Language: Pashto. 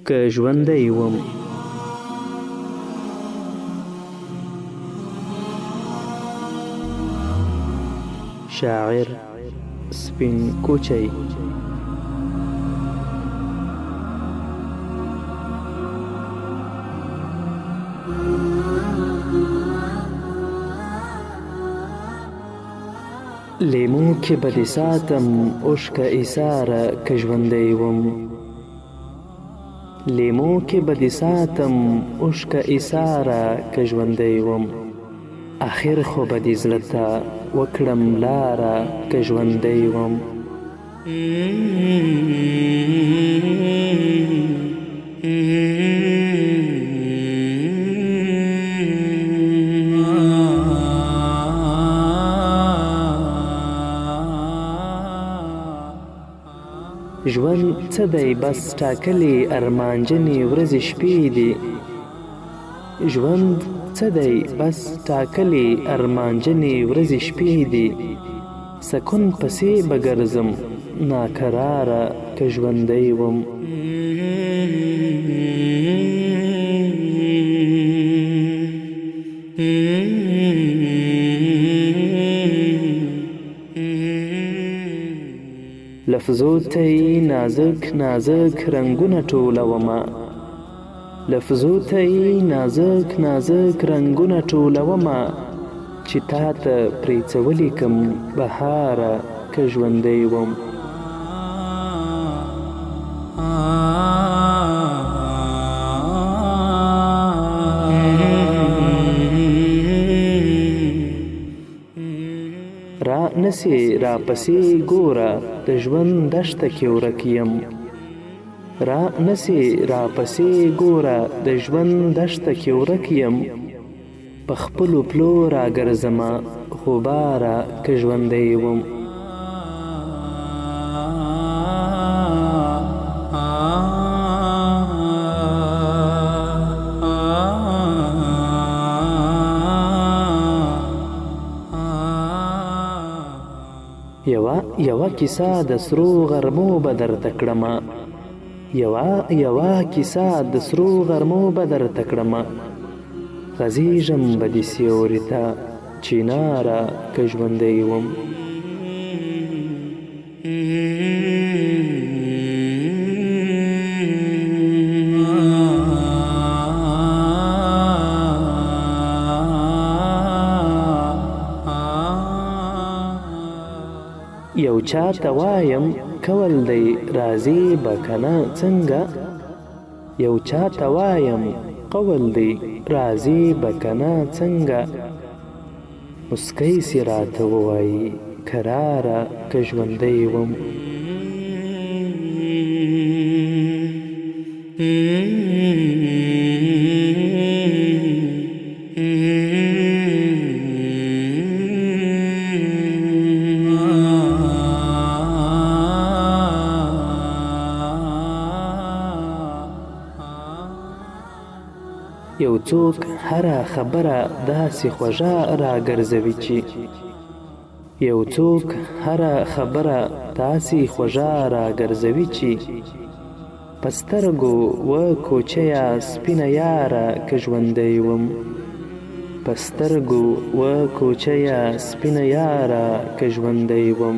که ژوندی وم شاعر سپین کوچی لیمو کې به دې ساتم اوښکه ایساره که ژوندی وم لیمو کې به دې ساتم اوښکه ایساره که ژوندی وم اخر خو به دې زړه ته وکړم لاره که ژوندی وم ژوند څه دی بس ټاکلې ارمانجنې ورځې شپې دي ژوند څه دی بس ټاکلې ارمانجنې ورځې شپې دي سکون پسې به ګرځم ناکراره که ژوندی وم لفظو ته یې نازک نازک رنګونه ټولومه لفظو ته یې نازک نازک رنګونه ټولومه چې تا ته پرې څه ولیکم بهاره که ژوندی وم را نسې را پسې ګوره د ژوند دښته کې ورک یم را نسې را پسې ګوره د ژوند دښته کې ورک یم په خپلو پلو راګرځمه خو باره که ژوندی وم یوه کیسه د سرو غرمو به درته کړمه یوه کیسه د سرو غرمو به درته کړمه غځېږم به دې سیوري ته چیناره که ژوندی وم یو چاته وایم کول دی راځي به کنه څنګه یو چاته وایم قول دی راځي به کنه څنګه مسکی سي راته ووایي کراره که ژوندی وم یو څوک هره خبره داسې خوږه راګرځوي چې یو څوک هره خبره داسې خوږه راګرځوي چې په سترګو و کوچیه سپینه یاره که ژوندی وم په سترګو و کوچیه سپینه یاره که ژوندی وم